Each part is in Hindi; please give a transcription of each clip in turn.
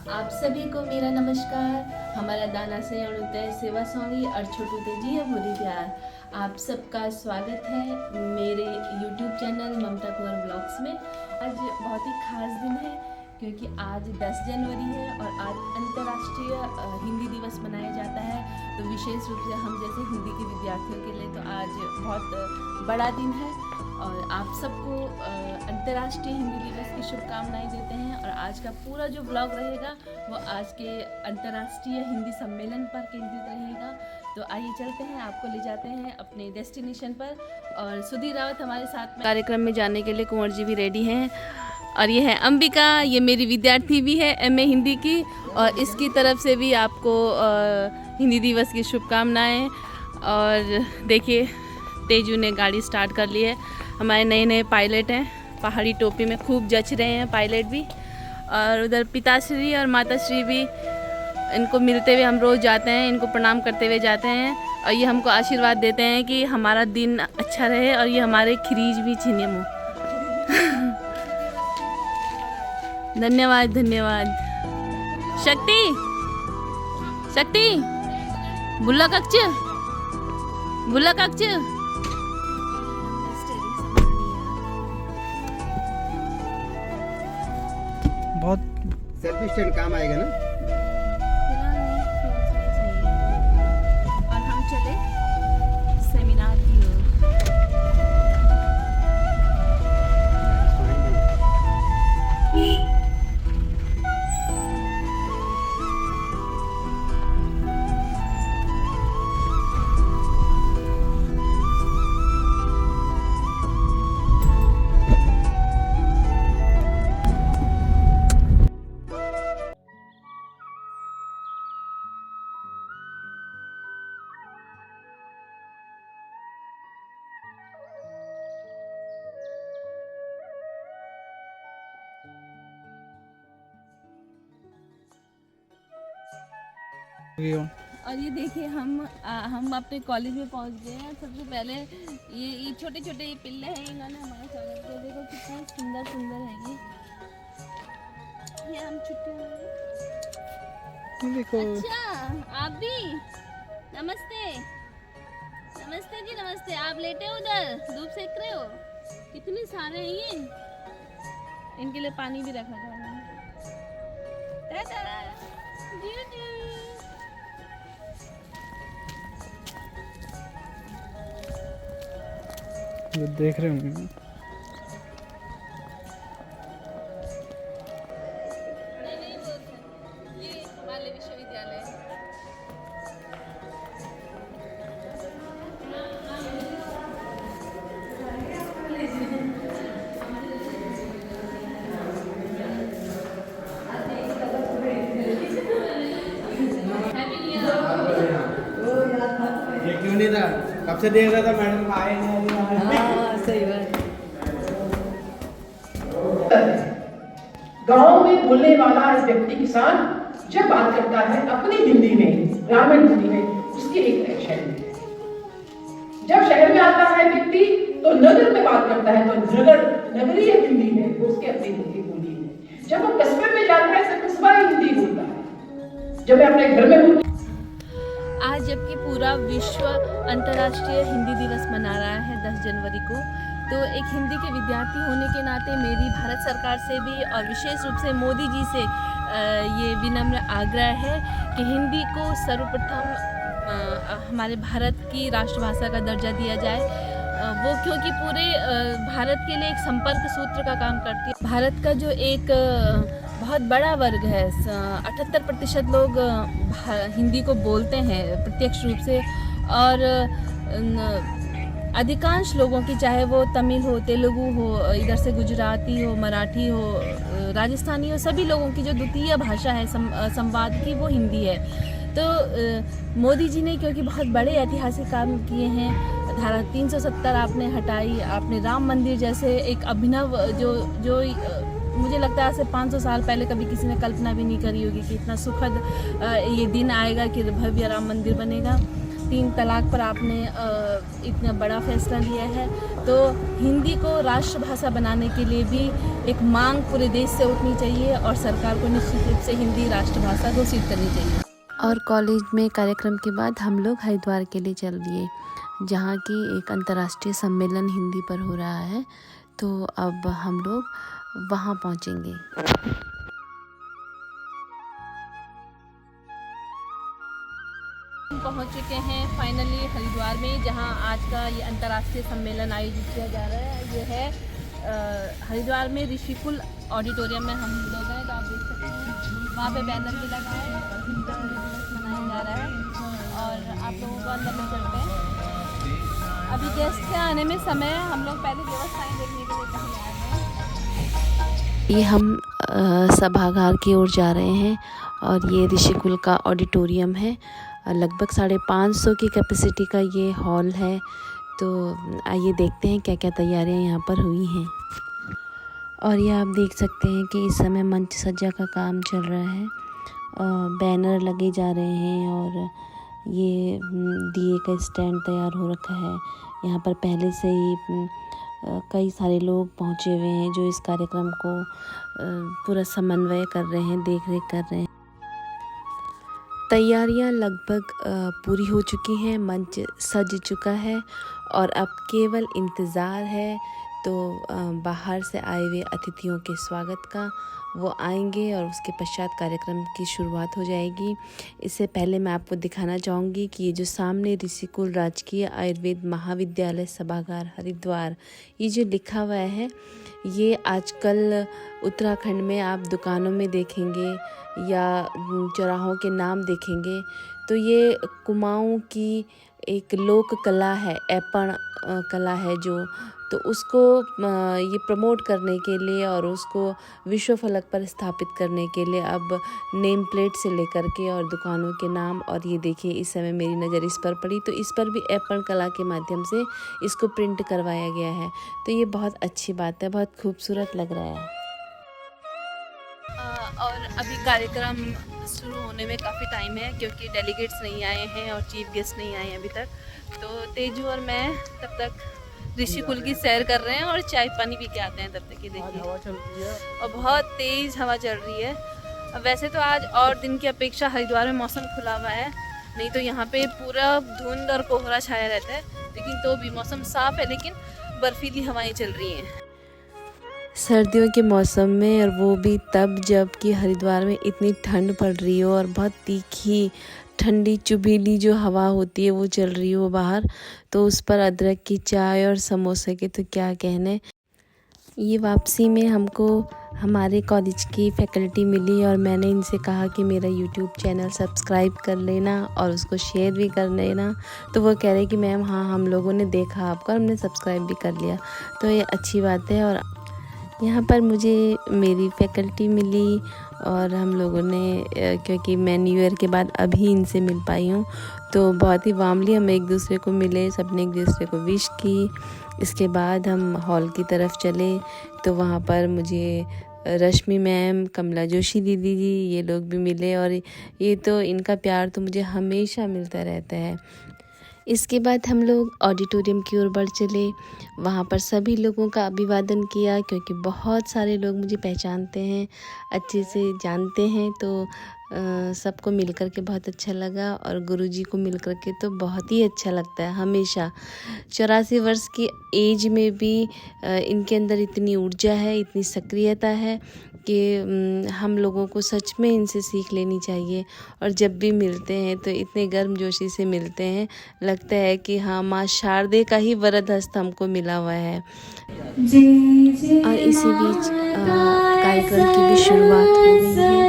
आप सभी को मेरा नमस्कार। हमारा दाना से अणुतय सेवा स्वामी और छोटू तेजी है भूरी प्यार। आप सबका स्वागत है मेरे YouTube चैनल ममता कुंवर ब्लॉग्स में। आज बहुत ही खास दिन है क्योंकि आज 10 जनवरी है और आज अंतर्राष्ट्रीय हिंदी दिवस मनाया जाता है। तो विशेष रूप से हम जैसे हिंदी के विद्यार्थियों के लिए तो आज बहुत बड़ा दिन है और आप सबको अंतर्राष्ट्रीय हिंदी दिवस की शुभकामनाएं देते हैं। और आज का पूरा जो ब्लॉग रहेगा वो आज के अंतर्राष्ट्रीय हिंदी सम्मेलन पर केंद्रित रहेगा। तो आइए चलते हैं, आपको ले जाते हैं अपने डेस्टिनेशन पर। और सुधीर रावत हमारे साथ में कार्यक्रम में जाने के लिए कुंवर जी भी रेडी हैं। और ये है अंबिका, ये मेरी विद्यार्थी भी है MA हिंदी की, और इसकी तरफ से भी आपको हिंदी दिवस की शुभकामनाएँ। और देखिए तेजू ने गाड़ी स्टार्ट कर ली है। हमारे नए नए पायलट हैं, पहाड़ी टोपी में खूब जच रहे हैं पायलट भी। और उधर पिताश्री और माताश्री भी, इनको मिलते हुए हम रोज़ जाते हैं, इनको प्रणाम करते हुए जाते हैं। और ये हमको आशीर्वाद देते हैं कि हमारा दिन अच्छा रहे और ये हमारे खरीज भी छीने मुँह। धन्यवाद धन्यवाद। शक्ति शक्ति बुल्ला कक्ष बुल्ला कक्ष। बहुत सेल्फ स्टैंड काम आएगा ना। और हम चले सेमिनार की ओर। और ये देखिए हम अपने कॉलेज में पहुंच गए हैं। सबसे पहले ये छोटे छोटे ये पिल्ले हैं, इन्होंने हमारा स्वागत किया। देखो कितना सुंदर सुंदर है ये हम छुट्टी में। देखो अच्छा आप भी नमस्ते। नमस्ते जी नमस्ते। आप लेटे हो उधर, धूप सेक रहे हो। कितने सारे हैं ये, इनके लिए पानी भी रखा था। ये देख रहे होंगे। नहीं ये हमारे विश्वविद्यालय है। ये क्यों नहीं था, कब से देख रहा था मैडम का आए नहीं। सही बात। गांव में बोलने वाला व्यक्ति किसान जब बात करता है अपनी हिंदी में, ग्रामीण हिंदी में, उसकी एक शैली है। जब शहर में आता है व्यक्ति तो नगर में बात करता है तो नगरीय हिंदी है, उसके अपनी हिंदी बोली है। जब वो कस्बे में जाता है तो कस्बाई हिंदी बोलता है। जब मैं अपने घर में हूँ, आज जबकि पूरा विश्व अंतर्राष्ट्रीय हिंदी दिवस मना रहा है 10 जनवरी को, तो एक हिंदी के विद्यार्थी होने के नाते मेरी भारत सरकार से भी और विशेष रूप से मोदी जी से ये विनम्र आग्रह है कि हिंदी को सर्वप्रथम हमारे भारत की राष्ट्रभाषा का दर्जा दिया जाए। वो क्योंकि पूरे भारत के लिए एक संपर्क सूत्र का काम करती है। भारत का जो एक बहुत बड़ा वर्ग है, 78% लोग हिंदी को बोलते हैं प्रत्यक्ष रूप से। और अधिकांश लोगों की, चाहे वो तमिल हो, तेलुगु हो, इधर से गुजराती हो, मराठी हो, राजस्थानी हो, सभी लोगों की जो द्वितीय भाषा है संवाद की, वो हिंदी है। तो मोदी जी ने क्योंकि बहुत बड़े ऐतिहासिक काम किए हैं, धारा 370 आपने हटाई, आपने राम मंदिर जैसे एक अभिनव जो मुझे लगता है आज से 500 साल पहले कभी किसी ने कल्पना भी नहीं करी होगी कि इतना सुखद ये दिन आएगा कि भव्य राम मंदिर बनेगा। 3 तलाक पर आपने इतना बड़ा फैसला लिया है, तो हिंदी को राष्ट्रभाषा बनाने के लिए भी एक मांग पूरे देश से उठनी चाहिए और सरकार को निश्चित रूप से हिंदी राष्ट्रभाषा घोषित करनी चाहिए। और कॉलेज में कार्यक्रम के बाद हम लोग हरिद्वार के लिए चल दिए, जहाँ की एक अंतर्राष्ट्रीय सम्मेलन हिंदी पर हो रहा है। तो अब हम लोग वहाँ पहुँचेंगे। पहुंच चुके हैं फाइनली हरिद्वार में, जहां आज का ये अंतर्राष्ट्रीय सम्मेलन आयोजित किया जा रहा है। ये है हरिद्वार में ऋषिकुल ऑडिटोरियम में हम लोग हैं। तो आप देख सकते हैं वहाँ पे बैनर भी लगा है और हिंदी दिवस मनाया जा रहा है। और आप लोगों को अंदर में चलते हैं। अभी गेस्ट के आने में समय है, हम लोग पहले व्यवस्थाएँ देखने के लिए कहीं आए हैं। ये हम सभागार की ओर जा रहे हैं और ये ऋषिकुल का ऑडिटोरियम है। लगभग 550 की कैपेसिटी का ये हॉल है। तो आइए देखते हैं क्या क्या तैयारियां यहाँ पर हुई हैं। और ये आप देख सकते हैं कि इस समय मंच सज्जा का काम चल रहा है। बैनर लगे जा रहे हैं और ये दिए का स्टैंड तैयार हो रखा है। यहाँ पर पहले से ही कई सारे लोग पहुँचे हुए हैं जो इस कार्यक्रम को पूरा समन्वय कर रहे हैं, देख रेख कर रहे हैं। तैयारियां लगभग पूरी हो चुकी हैं, मंच सज चुका है और अब केवल इंतज़ार है तो बाहर से आए हुए अतिथियों के स्वागत का। वो आएंगे और उसके पश्चात कार्यक्रम की शुरुआत हो जाएगी। इससे पहले मैं आपको दिखाना चाहूँगी कि ये जो सामने ऋषिकुल राजकीय आयुर्वेद महाविद्यालय सभागार हरिद्वार, ये जो लिखा हुआ है, ये आजकल उत्तराखंड में आप दुकानों में देखेंगे या चौराहों के नाम देखेंगे तो ये कुमाऊं की एक लोक कला है, ऐपण कला है जो, तो उसको ये प्रमोट करने के लिए और उसको विश्व फलक पर स्थापित करने के लिए अब नेम प्लेट से लेकर के और दुकानों के नाम, और ये देखिए इस समय मेरी नज़र इस पर पड़ी तो इस पर भी ऐपण कला के माध्यम से इसको प्रिंट करवाया गया है। तो ये बहुत अच्छी बात है, बहुत खूबसूरत लग रहा है। और अभी कार्यक्रम शुरू होने में काफ़ी टाइम है क्योंकि डेलीगेट्स नहीं आए हैं और चीफ गेस्ट नहीं आए हैं अभी तक। तो तेजू और मैं तब तक ऋषिकुल की सैर कर रहे हैं और चाय पानी पी के आते हैं तब तक। ये देखिए हवा चल रही है और बहुत तेज़ हवा चल रही है। अब वैसे तो आज और दिन की अपेक्षा हरिद्वार में मौसम खुला हुआ है, नहीं तो यहाँ पे पूरा धुंध और कोहरा छाया रहता है, लेकिन तो भी मौसम साफ़ है, लेकिन बर्फीली हवाएँ चल रही हैं। सर्दियों के मौसम में, और वो भी तब जब कि हरिद्वार में इतनी ठंड पड़ रही हो और बहुत तीखी ठंडी चुभीली जो हवा होती है वो चल रही हो बाहर, तो उस पर अदरक की चाय और समोसे के तो क्या कहने। ये वापसी में हमको हमारे कॉलेज की फैकल्टी मिली और मैंने इनसे कहा कि मेरा यूट्यूब चैनल सब्सक्राइब कर लेना और उसको शेयर भी कर लेना। तो वो कह रहे कि मैम हाँ, हम लोगों ने देखा आपको, हमने सब्सक्राइब भी कर लिया, तो ये अच्छी बात है। और यहाँ पर मुझे मेरी फैकल्टी मिली और हम लोगों ने, क्योंकि मैं न्यू ईयर के बाद अभी इनसे मिल पाई हूँ, तो बहुत ही वार्मली हम एक दूसरे को मिले, सबने एक दूसरे को विश की। इसके बाद हम हॉल की तरफ चले तो वहाँ पर मुझे रश्मि मैम, कमला जोशी दीदी जी, ये लोग भी मिले और ये तो इनका प्यार तो मुझे हमेशा मिलता रहता है। इसके बाद हम लोग ऑडिटोरियम की ओर बढ़ चले। वहाँ पर सभी लोगों का अभिवादन किया क्योंकि बहुत सारे लोग मुझे पहचानते हैं, अच्छे से जानते हैं, तो सबको मिलकर के बहुत अच्छा लगा। और गुरुजी को मिलकर के तो बहुत ही अच्छा लगता है हमेशा। 84 वर्ष की एज में भी इनके अंदर इतनी ऊर्जा है, इतनी सक्रियता है कि हम लोगों को सच में इनसे सीख लेनी चाहिए। और जब भी मिलते हैं तो इतने गर्मजोशी से मिलते हैं, लगता है कि हाँ, माँ शारदे का ही वरद हस्त हमको मिला हुआ है। और इसी बीच कार्यक्रम की भी शुरुआत हो गई है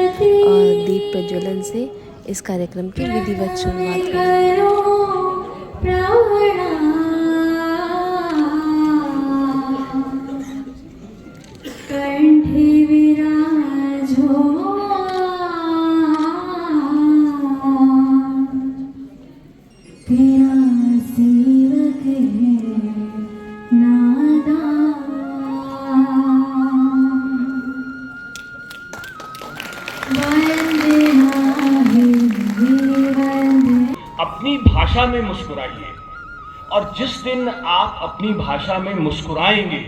और दीप प्रज्वलन से इस कार्यक्रम की विधिवत शुरुआत हो गई है। अपनी भाषा में मुस्कुराइए। और जिस दिन आप अपनी भाषा में मुस्कुराएंगे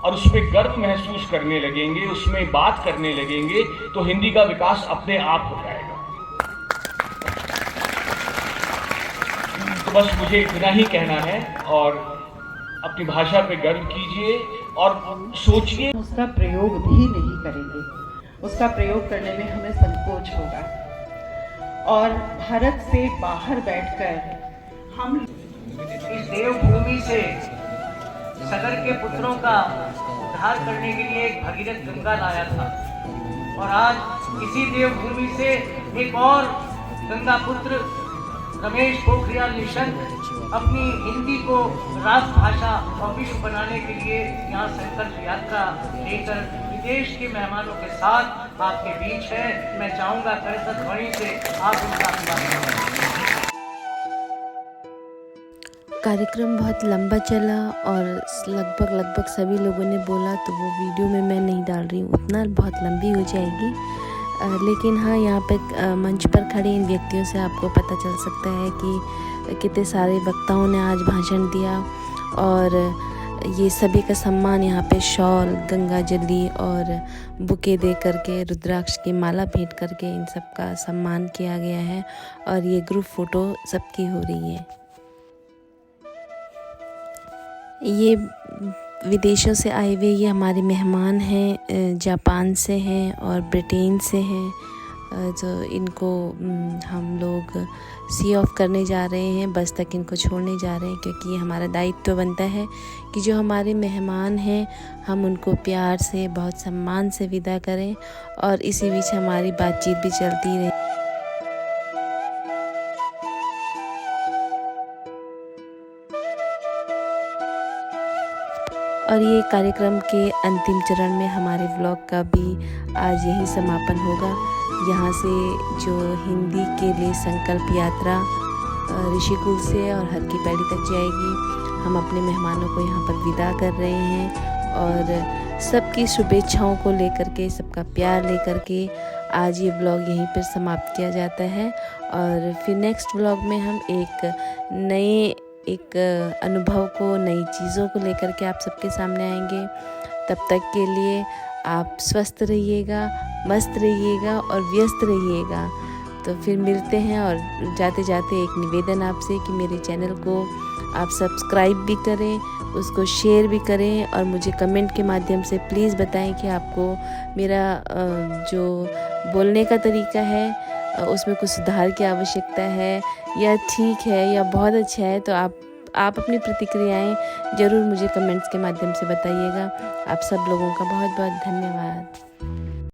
और उसमें गर्व महसूस करने लगेंगे, उसमें बात करने लगेंगे, तो हिंदी का विकास अपने आप हो जाएगा। तो बस मुझे इतना ही कहना है, और अपनी भाषा पे गर्व कीजिए और सोचिए। उसका प्रयोग भी नहीं करेंगे, उसका प्रयोग करने में हमें संकोच होगा। और भारत से बाहर बैठकर हम इस देवभूमि से सगर के पुत्रों का उद्धार करने के लिए एक भगीरथ गंगा लाया था, और आज इसी देवभूमि से एक और गंगा पुत्र रमेश पोखरियाल निशंक अपनी हिंदी को राष्ट्रभाषा और विश्व बनाने के लिए यहाँ संकल्प यात्रा लेकर विदेश के मेहमानों के साथ आपके बीच है। मैं चाहूँगा करसत ध्वनि से आप उनका अभिवादन करें। कार्यक्रम बहुत लंबा चला और लगभग सभी लोगों ने बोला, तो वो वीडियो में मैं नहीं डाल रही हूँ, उतना बहुत लंबी हो जाएगी। लेकिन हाँ, यहाँ पे मंच पर खड़े इन व्यक्तियों से आपको पता चल सकता है कि कितने सारे वक्ताओं ने आज भाषण दिया, और ये सभी का सम्मान यहाँ पे शॉल, गंगा जली और बुके दे करके, रुद्राक्ष की माला भेंट करके इन सब का सम्मान किया गया है। और ये ग्रुप फ़ोटो सबकी हो रही है। ये विदेशों से आए हुए ये हमारे मेहमान हैं, जापान से हैं और ब्रिटेन से हैं। जो इनको हम लोग सी ऑफ करने जा रहे हैं, बस तक इनको छोड़ने जा रहे हैं, क्योंकि ये हमारा दायित्व बनता है कि जो हमारे मेहमान हैं हम उनको प्यार से, बहुत सम्मान से विदा करें। और इसी बीच हमारी बातचीत भी चलती रही। और ये कार्यक्रम के अंतिम चरण में हमारे व्लॉग का भी आज यही समापन होगा। यहाँ से जो हिंदी के लिए संकल्प यात्रा ऋषिकुल से और हर की पैड़ी तक जाएगी, हम अपने मेहमानों को यहाँ पर विदा कर रहे हैं और सबकी शुभेच्छाओं को लेकर के, सबका प्यार लेकर के आज ये व्लॉग यहीं पर समाप्त किया जाता है। और फिर नेक्स्ट व्लॉग में हम एक अनुभव को, नई चीज़ों को लेकर के आप सबके सामने आएंगे। तब तक के लिए आप स्वस्थ रहिएगा, मस्त रहिएगा और व्यस्त रहिएगा। तो फिर मिलते हैं। और जाते जाते एक निवेदन आपसे कि मेरे चैनल को आप सब्सक्राइब भी करें, उसको शेयर भी करें, और मुझे कमेंट के माध्यम से प्लीज़ बताएं कि आपको मेरा जो बोलने का तरीका है उसमें कुछ सुधार की आवश्यकता है, या ठीक है, या बहुत अच्छा है। तो आप अपनी प्रतिक्रियाएं ज़रूर मुझे कमेंट्स के माध्यम से बताइएगा। आप सब लोगों का बहुत बहुत धन्यवाद।